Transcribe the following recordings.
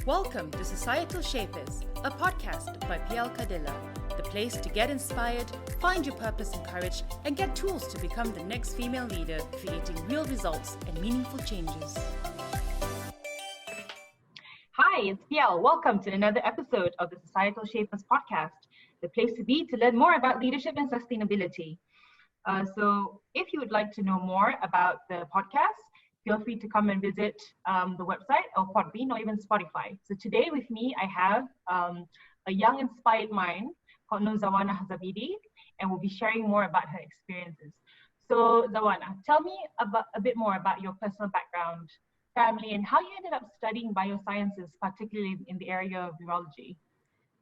Welcome to Societal Shapers, a podcast by PL Kadila, the place to get inspired, find your purpose and courage, and get tools to become the next female leader, creating real results and meaningful changes. Hi, it's PL. Welcome to another episode of the Societal Shapers podcast, the place to be to learn more about leadership and sustainability. So if you would like to know more about the podcast, feel free to come and visit the website or Podbean or even Spotify. So today with me, I have a young inspired mind called Nur Zawanah Zabidi, and we'll be sharing more about her experiences. So Zawanah, tell me a bit more about your personal background, family, and how you ended up studying biosciences, particularly in the area of virology.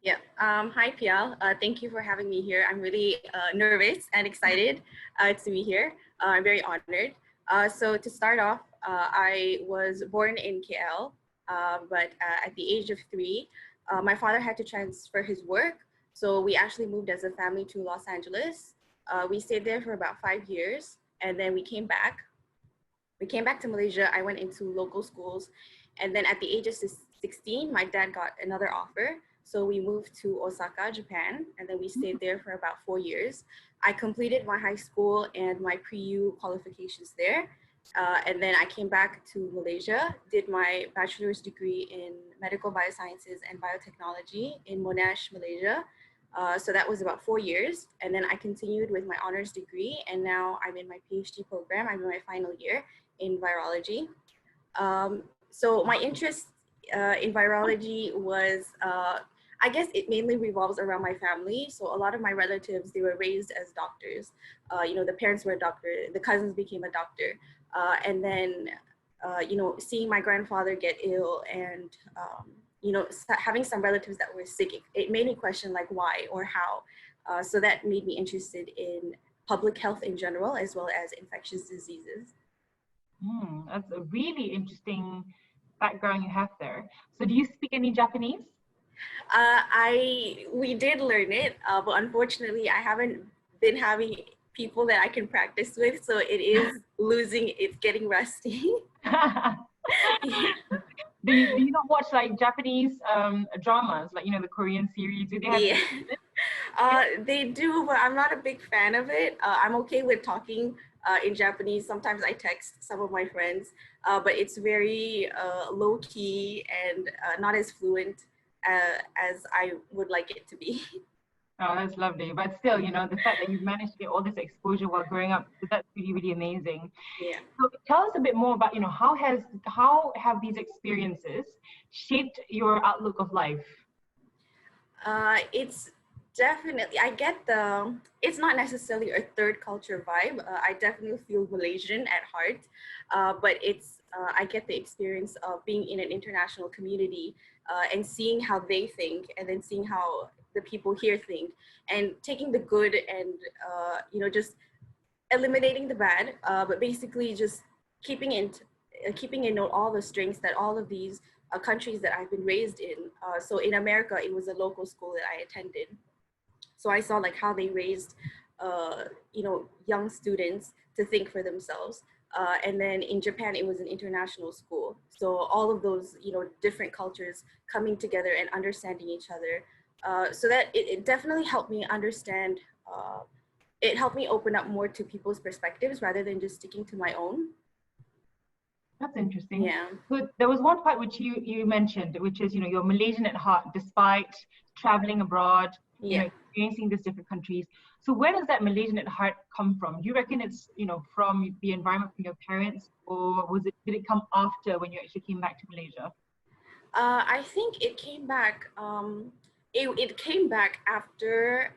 Yeah. Hi, Pial. Thank you for having me here. I'm really nervous and excited to be here. I'm very honored. So to start off, I was born in KL, but at the age of 3, my father had to transfer his work. So we actually moved as a family to Los Angeles. We stayed there for about 5 years, and then we came back. We came back to Malaysia. I went into local schools, and then at the age of 16, my dad got another offer. So we moved to Osaka, Japan, and then we stayed there for about 4 years. I completed my high school and my pre-U qualifications there. And then I came back to Malaysia, did my bachelor's degree in Medical Biosciences and Biotechnology in Monash, Malaysia. So that was about 4 years. And then I continued with my honors degree, and now I'm in my PhD program. I'm in my final year in virology. So my interest in virology was, I guess it mainly revolves around my family. So a lot of my relatives, they were raised as doctors. The parents were a doctor, the cousins became a doctor. And then, seeing my grandfather get ill and, having some relatives that were sick, it made me question like why or how. So that made me interested in public health in general, as well as infectious diseases. That's a really interesting background you have there. So do you speak any Japanese? We did learn it, but unfortunately I haven't been having people that I can practice with, so it is it's getting rusty. Do you not watch like Japanese dramas, like the Korean series? Do they have they do, but I'm not a big fan of it. I'm okay with talking in Japanese. Sometimes I text some of my friends, but it's very low key and not as fluent as I would like it to be. Oh, that's lovely. But still, the fact that you've managed to get all this exposure while growing up, that's really, really amazing. Yeah. So tell us a bit more about, how have these experiences shaped your outlook of life? It's definitely, it's not necessarily a third culture vibe. I definitely feel Malaysian at heart, but I get the experience of being in an international community and seeing how they think, and then seeing how the people here think, and taking the good and, just eliminating the bad, but basically just keeping in note all the strengths that all of these countries that I've been raised in. So in America, it was a local school that I attended. So I saw like how they raised, young students to think for themselves. And then in Japan, it was an international school. So all of those, different cultures coming together and understanding each other. So that it definitely helped me understand, it helped me open up more to people's perspectives rather than just sticking to my own. That's interesting. Yeah. So there was one part which you mentioned, which is, you're Malaysian at heart, despite traveling abroad, experiencing these different countries. So where does that Malaysian at heart come from? Do you reckon it's, from the environment from your parents, or did it come after when you actually came back to Malaysia? I think it came back, it came back after,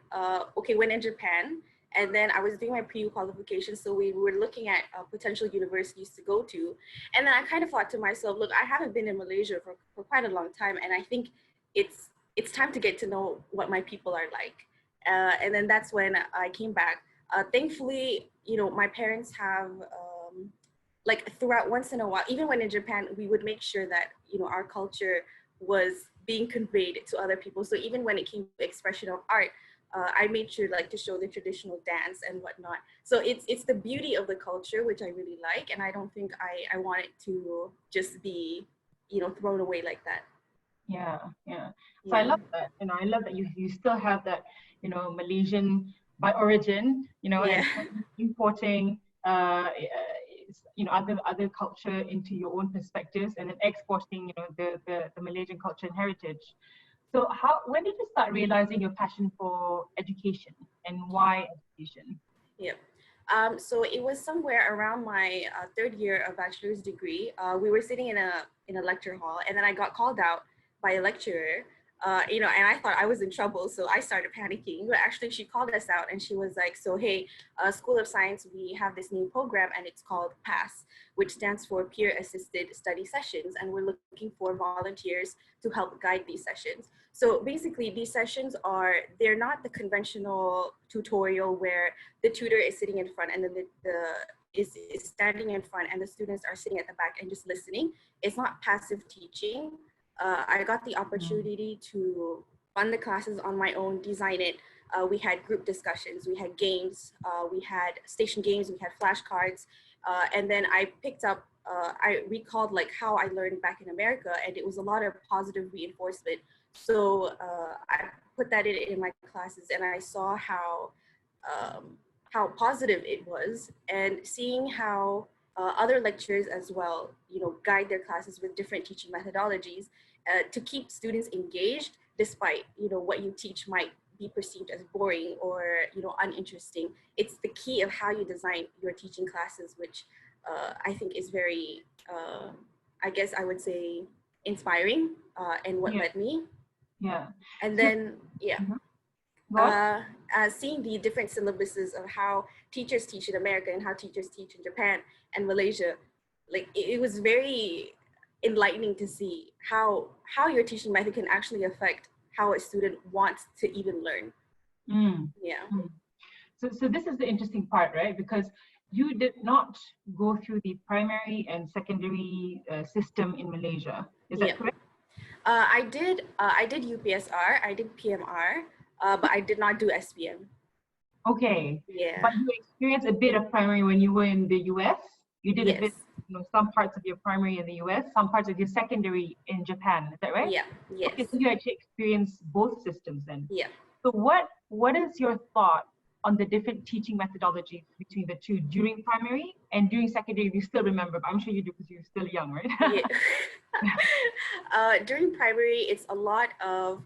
when in Japan, and then I was doing my pre-U qualification, so we were looking at potential universities to go to, and then I kind of thought to myself, look, I haven't been in Malaysia for quite a long time, and I think it's time to get to know what my people are like, and then that's when I came back. Thankfully, my parents have, throughout once in a while, even when in Japan, we would make sure that, our culture was being conveyed to other people. So even when it came to expression of art, I made sure to show the traditional dance and whatnot. So it's the beauty of the culture, which I really like. And I don't think I want it to just be, thrown away like that. Yeah, yeah. So I Yeah. love that. I love that you still have that, Malaysian by origin, Yeah. and importing, other culture into your own perspectives, and then exporting, the Malaysian culture and heritage. So when did you start realizing your passion for education, and why education? Yeah. So it was somewhere around my third year of bachelor's degree. We were sitting in a lecture hall, and then I got called out by a lecturer. And I thought I was in trouble, so I started panicking. But actually, she called us out, and she was like, "So hey, School of Science, we have this new program, and it's called PASS, which stands for Peer Assisted Study Sessions, and we're looking for volunteers to help guide these sessions." So basically, these sessions they're not the conventional tutorial where the tutor is sitting in front and then is standing in front and the students are sitting at the back and just listening. It's not passive teaching. I got the opportunity to run the classes on my own, design it. We had group discussions, we had games, we had station games, we had flashcards, and then I recalled like how I learned back in America, and it was a lot of positive reinforcement. So I put that in my classes, and I saw how positive it was, and seeing how other lecturers as well, guide their classes with different teaching methodologies to keep students engaged, despite what you teach might be perceived as boring or uninteresting. It's the key of how you design your teaching classes, which I think is very, I guess I would say, inspiring, and what led me. Yeah. And then, yeah. Seeing the different syllabuses of how teachers teach in America and how teachers teach in Japan and Malaysia, like it was very enlightening to see how your teaching method can actually affect how a student wants to even learn. Yeah. So this is the interesting part, right? Because you did not go through the primary and secondary system in Malaysia. Is that correct? I did UPSR, I did PMR, but I did not do SPM. Okay. Yeah. But you experienced a bit of primary when you were in the US. You did a bit, some parts of your primary in the US, some parts of your secondary in Japan. Is that right? Yeah. Yes. Okay, so you actually experienced both systems then. Yeah. So what is your thought on the different teaching methodologies between the two during primary and during secondary? You still remember, but I'm sure you do because you're still young, right? Yeah. During primary, it's a lot of,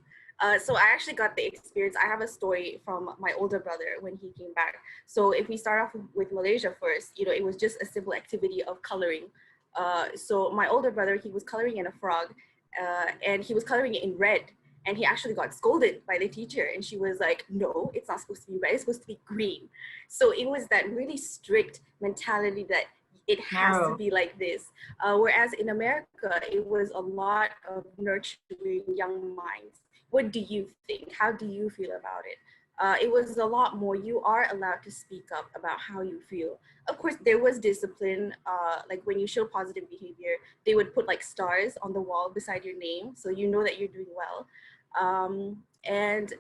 so I actually got the experience. I have a story from my older brother when he came back. So if we start off with Malaysia first, it was just a simple activity of coloring. So my older brother, he was coloring in a frog, and he was coloring it in red. And he actually got scolded by the teacher, and she was like, "No, it's not supposed to be red, it's supposed to be green." So it was that really strict mentality that it has to be like this. Whereas in America, it was a lot of nurturing young minds. What do you think? How do you feel about it? It was a lot more, you are allowed to speak up about how you feel. Of course, there was discipline, like when you show positive behavior, they would put like stars on the wall beside your name, so you know that you're doing well. And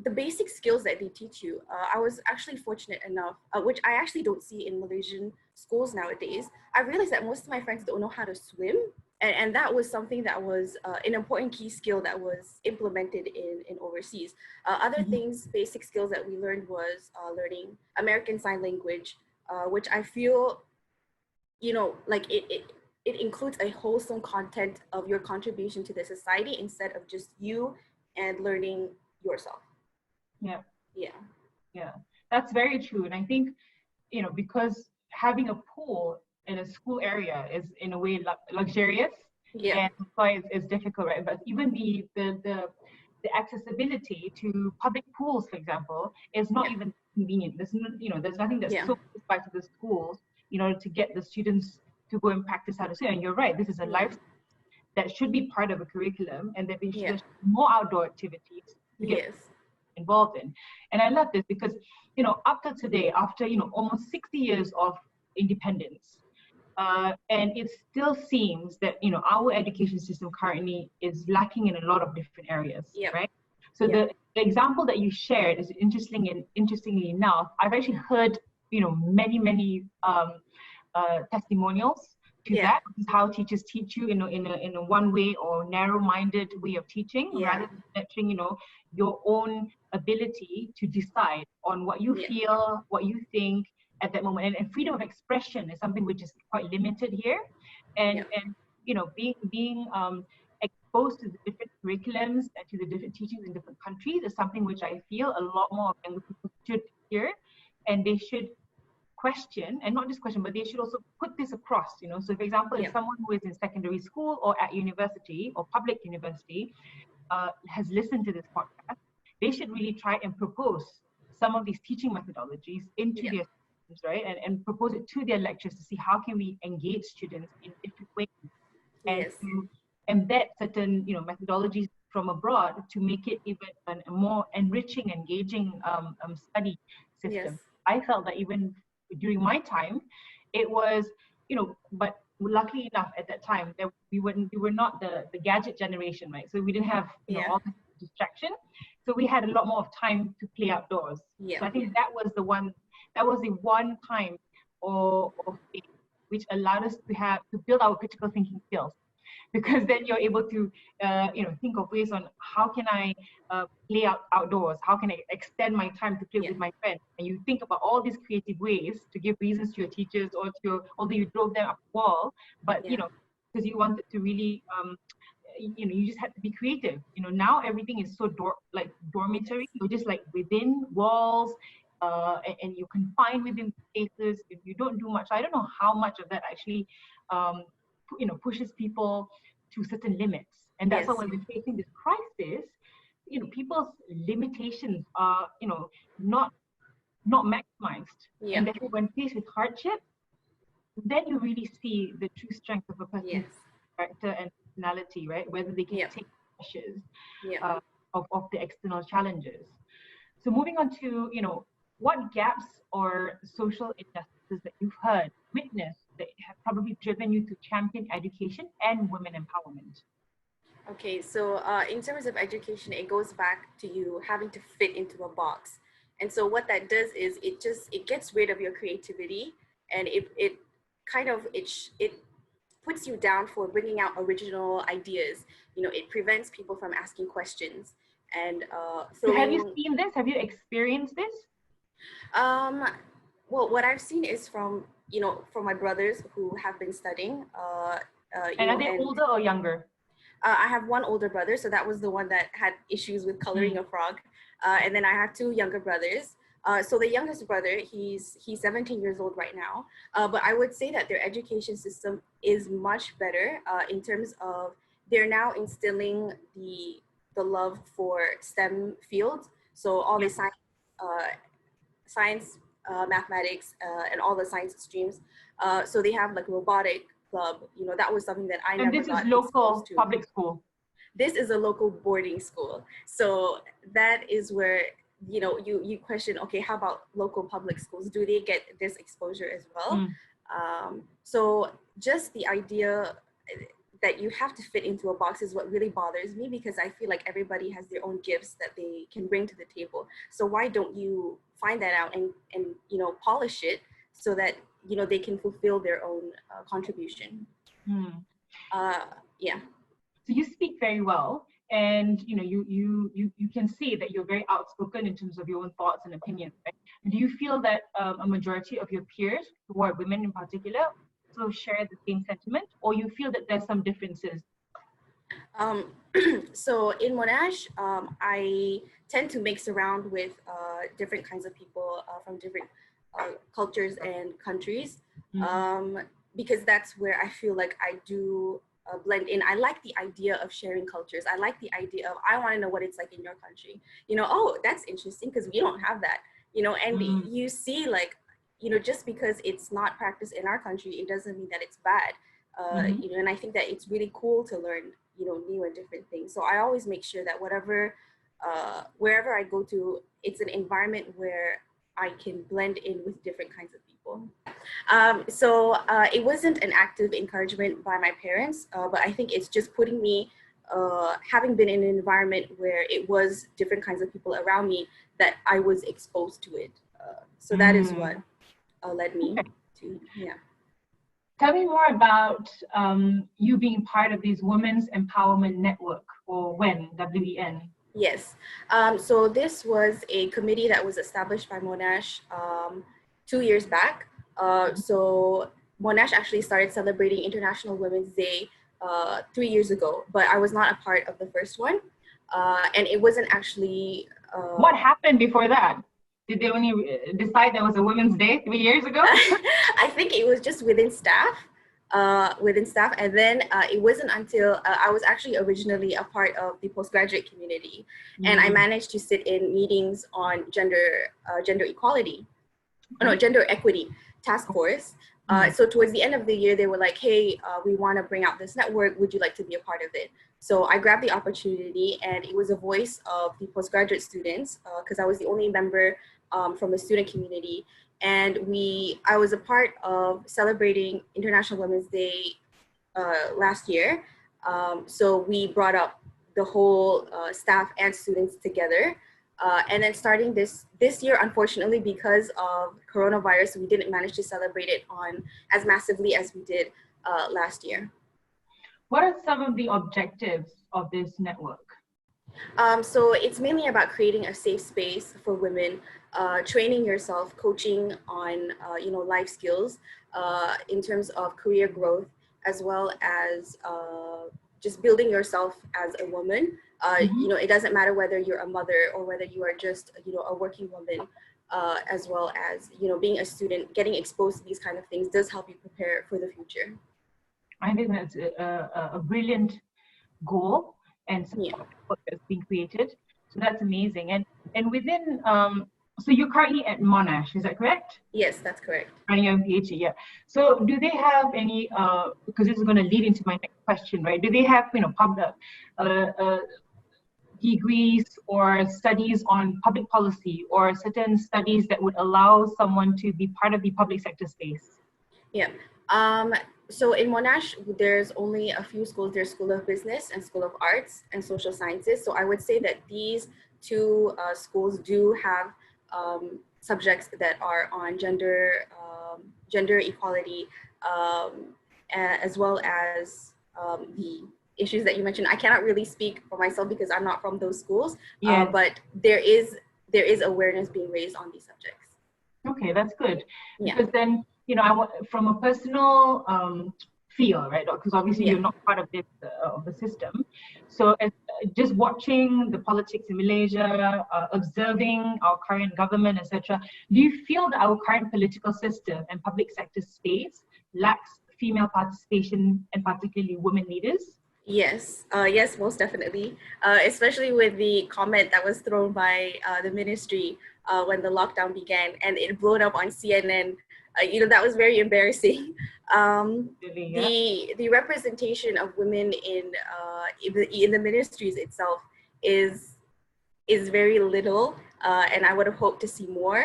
the basic skills that they teach you, I was actually fortunate enough, which I actually don't see in Malaysian schools nowadays. I realized that most of my friends don't know how to swim. And that was something that was an important key skill that was implemented in overseas. Other things, basic skills that we learned was learning American Sign Language, which I feel, like it includes a wholesome content of your contribution to the society instead of just you and learning yourself. Yeah. Yeah. Yeah, that's very true. And I think, because having a pool in a school area is in a way luxurious, and so it's difficult, right? But even the accessibility to public pools, for example, is not even convenient. There's there's nothing that's so close by to the schools in order to get the students to go and practice how to swim. And you're right, this is a life that should be part of a curriculum, and that we should more outdoor activities to get involved in. And I love this because, up to today, after, almost 60 years of independence, and it still seems that, our education system currently is lacking in a lot of different areas, right? So the example that you shared is interestingly enough, I've actually heard, many testimonials to that. This is how teachers teach you, in a one way or narrow-minded way of teaching, rather than nurturing, your own ability to decide on what you feel, what you think at that moment. And freedom of expression is something which is quite limited here. And being exposed to the different curriculums and to the different teachings in different countries is something which I feel a lot more of younger people should hear, and they should question, and not just question, but they should also put this across, So for example, if someone who is in secondary school or at university or public university has listened to this podcast, they should really try and propose some of these teaching methodologies into their students, right? And propose it to their lectures to see how can we engage students in different ways, and to embed certain, methodologies from abroad to make it even a more enriching, engaging study system. I felt that even during my time, it was, but luckily enough at that time that we were not the gadget generation, right? So we didn't have all the distraction. So we had a lot more of time to play outdoors. So I think that was the one time which allowed us to build our critical thinking skills. Because then you're able to, think of ways on how can I play outdoors? How can I extend my time to play with my friends? And you think about all these creative ways to give reasons to your teachers, or although you drove them up the wall, but because you wanted to really, you just had to be creative. Now everything is so dormitory. You're just like within walls, and you're confined within spaces. You don't do much. I don't know how much of that actually pushes people to certain limits. And that's why when we're facing this crisis, people's limitations are, not maximized. And therefore when faced with hardship, then you really see the true strength of a person's character and personality, right? Whether they can take pressures of the external challenges. So moving on to, what gaps or social injustices that you've witnessed that have probably driven you to champion education and women empowerment? Okay, so in terms of education, it goes back to you having to fit into a box. And so what that does is it gets rid of your creativity, and it puts you down for bringing out original ideas. It prevents people from asking questions. And so have you seen this? Have you experienced this? Well, what I've seen is from my brothers who have been studying. And are they older or younger? I have one older brother, so that was the one that had issues with coloring a frog. And then I have two younger brothers. So the youngest brother, he's 17 years old right now. But I would say that their education system is much better in terms of they're now instilling the love for STEM fields. So all the science, mathematics, and all the science streams. So they have like robotic club. That was something that I never got exposed to. And this is local public school? This is a local boarding school. So that is where, you question, okay, how about local public schools? Do they get this exposure as well? So just the idea that you have to fit into a box is what really bothers me, because I feel like everybody has their own gifts that they can bring to the table. So why don't you find that out and polish it so that they can fulfill their own contribution? So you speak very well, and you can see that you're very outspoken in terms of your own thoughts and opinions, right? Do you feel that a majority of your peers, who are women in particular, also share the same sentiment, or you feel that there's some differences? So in Monash, I tend to mix around with different kinds of people from different cultures and countries, because that's where I feel like I do blend in. I like the idea of sharing cultures. I like the idea of, I want to know what it's like in your country. Oh, that's interesting because we don't have that. And you see, like, just because it's not practiced in our country, it doesn't mean that it's bad. And I think that it's really cool to learn, new and different things. So I always make sure that wherever I go to, it's an environment where I can blend in with different kinds of people. So it wasn't an active encouragement by my parents, but I think it's just putting me, having been in an environment where it was different kinds of people around me, that I was exposed to it. So that is what led me to, tell me more about you being part of this Women's Empowerment Network, or WEN, WEN. Yes. So this was a committee that was established by Monash 2 years back. So Monash actually started celebrating International Women's Day 3 years ago, but I was not a part of the first one. And it wasn't actually... What happened before that? Did they only decide there was a Women's Day 3 years ago? I think it was just within staff. And then it wasn't until I was actually originally a part of the postgraduate community, and I managed to sit in meetings on gender equality, gender equity task force. So towards the end of the year, they were like, hey, we want to bring out this network. Would you like to be a part of it? So I grabbed the opportunity, and it was a voice of the postgraduate students, because I was the only member from the student community. And I was a part of celebrating International Women's Day last year. So we brought up the whole staff and students together. And then starting this year, unfortunately, because of coronavirus, we didn't manage to celebrate it as massively as we did last year. What are some of the objectives of this network? So it's mainly about creating a safe space for women, training yourself, coaching on life skills in terms of career growth, as well as just building yourself as a woman. It doesn't matter whether you're a mother or whether you are just a working woman, as well as being a student. Getting exposed to these kind of things does help you prepare for the future. I think that's a brilliant goal, and what has been created. So that's amazing. And within, so you're currently at Monash, is that correct? Yes, that's correct. Running your own PhD, yeah. So do they have any, because this is going to lead into my next question, right? Do they have, degrees or studies on public policy, or certain studies that would allow someone to be part of the public sector space? Yeah. So in Monash, there's only a few schools. There's School of Business and School of Arts and Social Sciences. So I would say that these two schools do have subjects that are on gender equality, as well as the issues that you mentioned. I cannot really speak for myself because I'm not from those schools, but there is awareness being raised on these subjects. Okay, that's good. Yeah. Because then, from a personal feel, right? Because obviously you're not part of this of the system. So just watching the politics in Malaysia, observing our current government, etc., do you feel that our current political system and public sector space lacks female participation, and particularly women leaders? Yes, yes, most definitely. Especially with the comment that was thrown by the ministry when the lockdown began, and it blew up on CNN. That was very embarrassing. The representation of women in the ministries itself is very little, and I would have hoped to see more.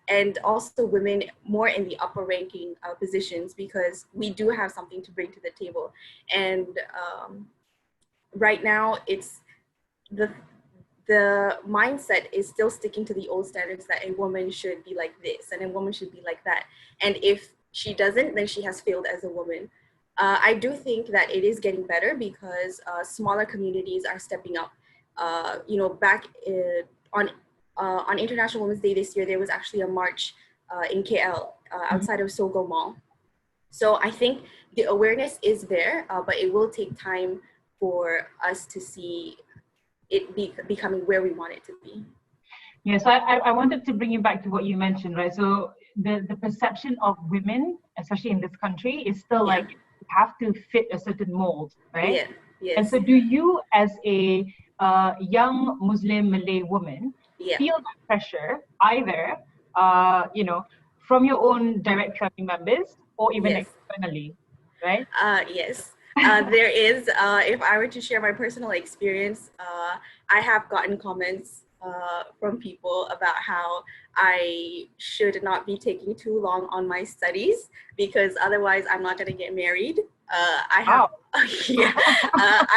And also women more in the upper ranking positions, because we do have something to bring to the table. And right now, it's the mindset is still sticking to the old standards that a woman should be like this and a woman should be like that. And if she doesn't, then she has failed as a woman. I do think that it is getting better because smaller communities are stepping up. Back on International Women's Day this year, there was actually a march in KL outside of Sogo Mall. So I think the awareness is there, but it will take time for us to see it becoming where we want it to be. Yeah, so I wanted to bring you back to what you mentioned, right? So the perception of women, especially in this country, is still like you have to fit a certain mold, right? Yeah. Yes. And so do you, as a young Muslim Malay woman, feel that pressure either, from your own direct family members or even externally, right? Yes. There is, if I were to share my personal experience, I have gotten comments from people about how I should not be taking too long on my studies because otherwise I'm not going to get married. I've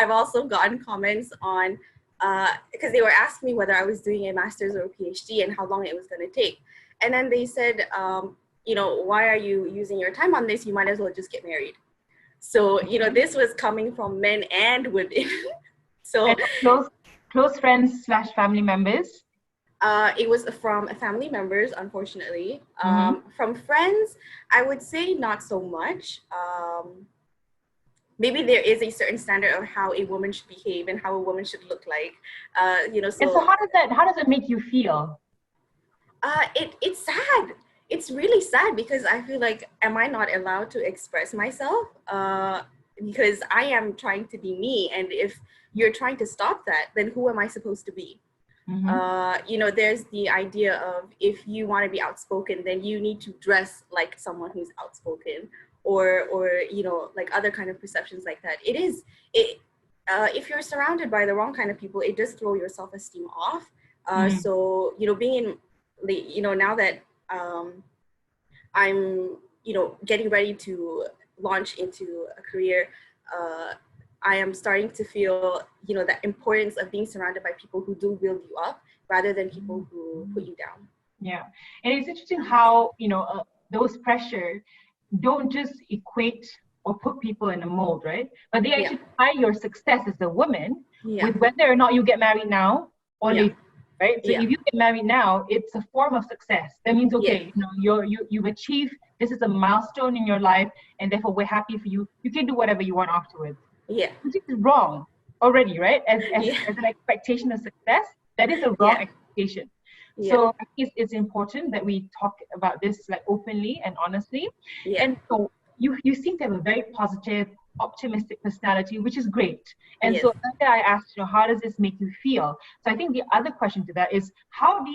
also gotten comments on, because they were asking me whether I was doing a master's or a PhD and how long it was going to take. And then they said, why are you using your time on this? You might as well just get married. So, this was coming from men and women. So and close friends / family members. It was from family members, unfortunately. Mm-hmm. From friends, I would say not so much. Maybe there is a certain standard of how a woman should behave and how a woman should look like. And so how does it make you feel? It's sad. It's really sad because I feel like, am I not allowed to express myself? Because I am trying to be me, and if you're trying to stop that, then who am I supposed to be? Mm-hmm. There's the idea of, if you want to be outspoken, then you need to dress like someone who's outspoken, or like other kind of perceptions like that. If you're surrounded by the wrong kind of people, it does throw your self-esteem off. So being in, now that I'm getting ready to launch into a career, I am starting to feel, the importance of being surrounded by people who do build you up rather than people who put you down. Yeah. And it's interesting how, those pressure don't just equate or put people in a mold, right? But they actually tie your success as a woman with whether or not you get married now or later, right? So if you get married now, it's a form of success. That means, okay, you've achieved, this is a milestone in your life, and therefore we're happy for you. You can do whatever you want afterwards. Yeah. Which is wrong already, right? As an expectation of success, that is a wrong expectation. Yeah. So I think it's important that we talk about this like openly and honestly. Yeah. And so you seem to have a very positive, optimistic personality, which is great. And so after I asked, how does this make you feel? So I think the other question to that is, how do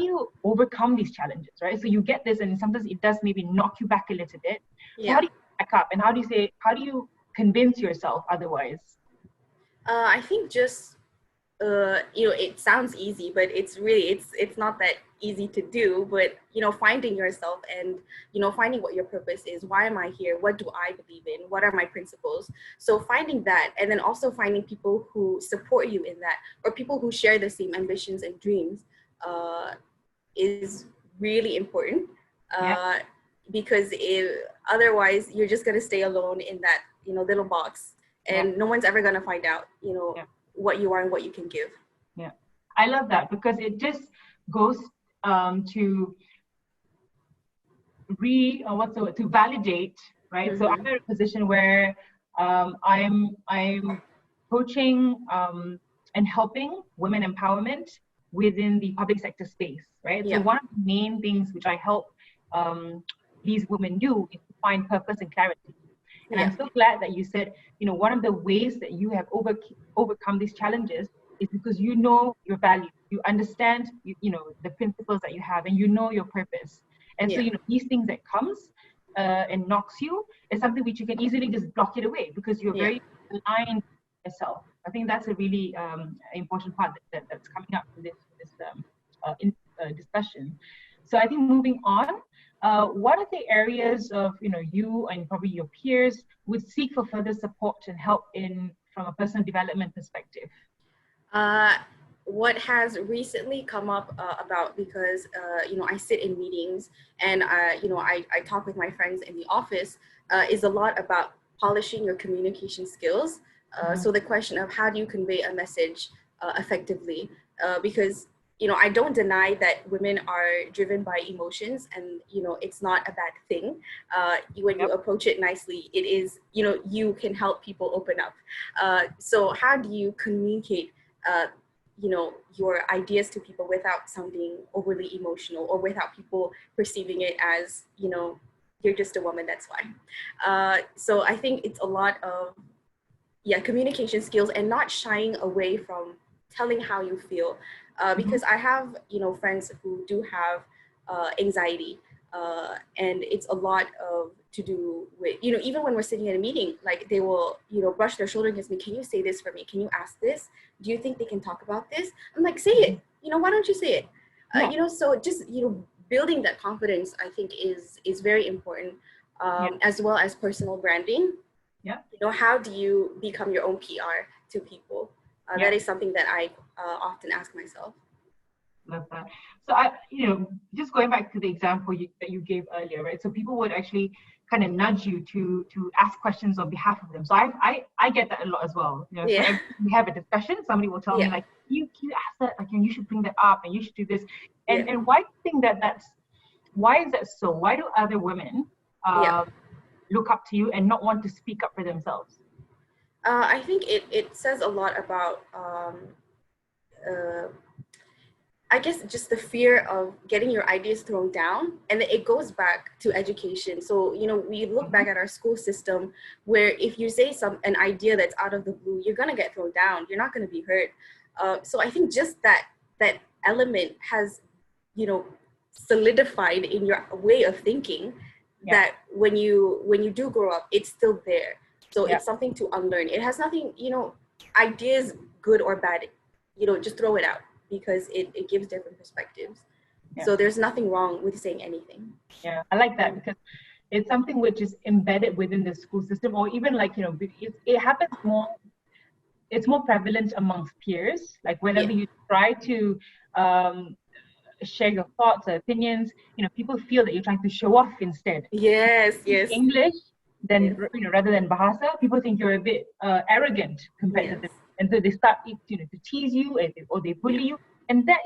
you overcome these challenges, right? So you get this, and sometimes it does maybe knock you back a little bit. So how do you back up, and how do you convince yourself otherwise? I think just it sounds easy, but it's not that easy to do. But finding yourself and finding what your purpose is. Why am I here? What do I believe in? What are my principles? So finding that, and then also finding people who support you in that, or people who share the same ambitions and dreams, is really important. Because otherwise you're just gonna stay alone in that little box, and no one's ever gonna find out what you are and what you can give. Yeah, I love that, because it just goes to validate, right? So I'm in a position where I'm coaching and helping women empowerment within the public sector space, right? So one of the main things which I help these women do is to find purpose and clarity. And I'm so glad that you said, one of the ways that you have overcome these challenges is because you know your value, you understand, the principles that you have, and you know your purpose. And so, these things that comes and knocks you is something which you can easily just block it away, because you're very aligned with yourself. I think that's a really important part that's coming up in this discussion. So I think moving on, what are the areas of you and probably your peers would seek for further support and help from a personal development perspective? What has recently come up about, because I sit in meetings and I talk with my friends in the office, is a lot about polishing your communication skills. So the question of how do you convey a message effectively, because I don't deny that women are driven by emotions, and it's not a bad thing. When you approach it nicely, it is, you can help people open up. So how do you communicate your ideas to people without sounding overly emotional, or without people perceiving it as you're just a woman, that's why. So I think it's a lot of communication skills, and not shying away from telling how you feel. Because I have, friends who do have anxiety, and it's a lot to do with, even when we're sitting in a meeting, like they will, brush their shoulder against me. Can you say this for me? Can you ask this? Do you think they can talk about this? I'm like, say it. Why don't you say it? So just, building that confidence, I think is very important, as well as personal branding. How do you become your own PR to people? That is something that I often ask myself. Love that. So just going back to the example that you gave earlier, right? So people would actually kind of nudge you to ask questions on behalf of them. So I get that a lot as well. So every time we have a discussion, somebody will tell me like, you ask that, like, and you should bring that up, and you should do this. And why do you think why is that so? Why do other women look up to you and not want to speak up for themselves? I think it says a lot about I guess just the fear of getting your ideas thrown down, and it goes back to education. So, we look back at our school system where if you say an idea that's out of the blue, you're going to get thrown down. You're not going to be heard. So I think just that element has, solidified in your way of thinking that when you do grow up, it's still there. So it's something to unlearn. It has nothing, ideas, good or bad, just throw it out, because it gives different perspectives. So there's nothing wrong with saying anything. Yeah, I like that, because it's something which is embedded within the school system, or even like, it happens more, it's more prevalent amongst peers. Like whenever you try to share your thoughts or opinions, people feel that you're trying to show off instead. Yes. English, then, rather than Bahasa, people think you're a bit arrogant compared to them. And so they start, to tease you, or they bully you. And that,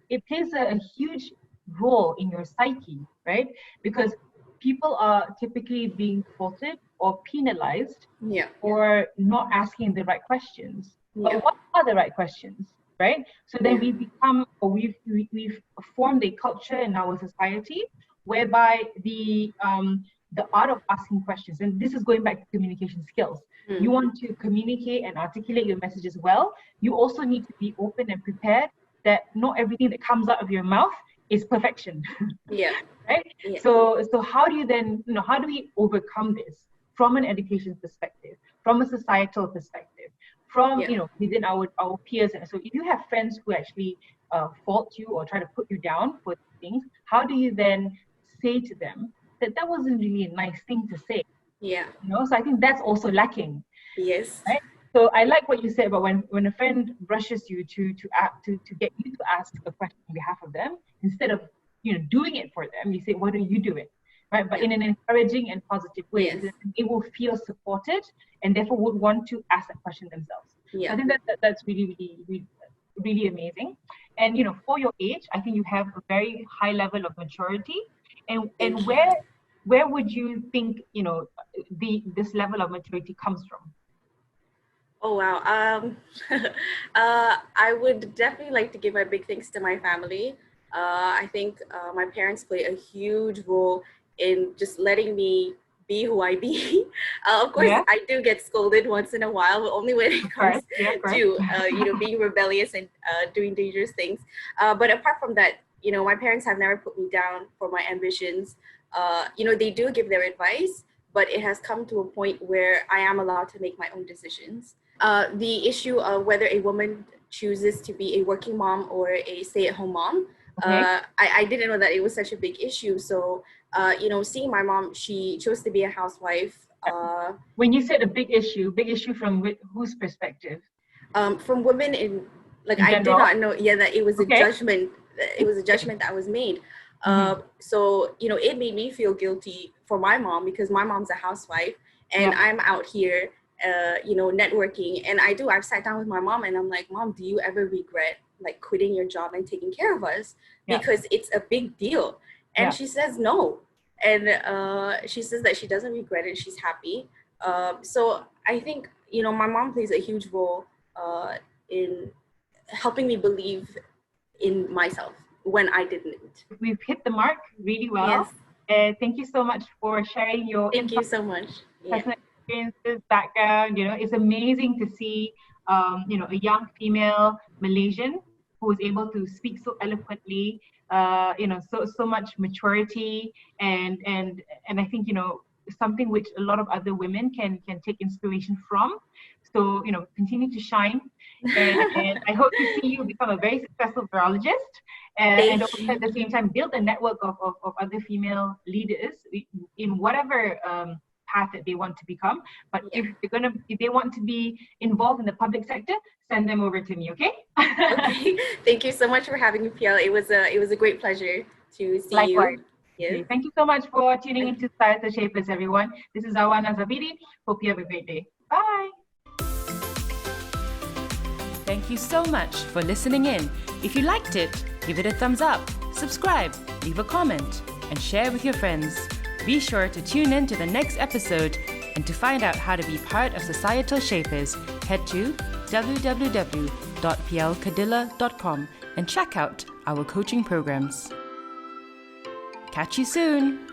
it plays a huge role in your psyche, right? Because people are typically being faulted or penalized for not asking the right questions. But what are the right questions, right? So then we become, or we've formed a culture in our society whereby the art of asking questions, and this is going back to communication skills. You want to communicate and articulate your messages well. You also need to be open and prepared that not everything that comes out of your mouth is perfection. Right? So how do you then, how do we overcome this from an education perspective, from a societal perspective, from, within our peers? And so if you have friends who actually fault you or try to put you down for things, how do you then say to them that wasn't really a nice thing to say? So I think that's also lacking. Right? So I like what you said about when a friend rushes you to get you to ask a question on behalf of them, instead of doing it for them, you say, why don't you do it? Right? But in an encouraging and positive way. So they will feel supported and therefore would want to ask that question themselves. So I think that's really, really, really, really amazing. And for your age, I think you have a very high level of maturity. And where would you think this level of maturity comes from? Oh wow. I would definitely like to give my big thanks to my family. I think my parents play a huge role in just letting me be who I be. Of course, I do get scolded once in a while, but only when it comes to being rebellious and doing dangerous things. But apart from that, my parents have never put me down for my ambitions. They do give their advice, but it has come to a point where I am allowed to make my own decisions. The issue of whether a woman chooses to be a working mom or a stay-at-home mom, I didn't know that it was such a big issue. So, seeing my mom, she chose to be a housewife. When you said a big issue from whose perspective? From women in I did not know that it was a judgment. It was a judgment that was made. So, it made me feel guilty for my mom, because my mom's a housewife and I'm out here, networking. And I've sat down with my mom and I'm like, Mom, do you ever regret quitting your job and taking care of us? Because it's a big deal. And she says no. And she says that she doesn't regret it. She's happy. So I think, my mom plays a huge role in helping me believe in myself when I didn't. We've hit the mark really well. Thank you so much for sharing your Thank you so much. Personal experiences, background. It's amazing to see a young female Malaysian who is able to speak so eloquently, so much maturity, and I think something which a lot of other women can take inspiration from. So continue to shine, and I hope to see you become a very successful virologist, and also at the same time build a network of other female leaders in whatever path that they want to become. But if they want to be involved in the public sector, send them over to me, okay? Okay. Thank you so much for having me, Piel. It was a great pleasure to see Likewise. you. Yes. Okay, thank you so much for tuning into Societal Shapers, everyone. This is Zawanah Zabidi. Hope you have a great day. Bye. Thank you so much for listening in. If you liked it, give it a thumbs up, subscribe, leave a comment, and share with your friends. Be sure to tune in to the next episode, and to find out how to be part of Societal Shapers, head to www.plkadilla.com and check out our coaching programs. Catch you soon!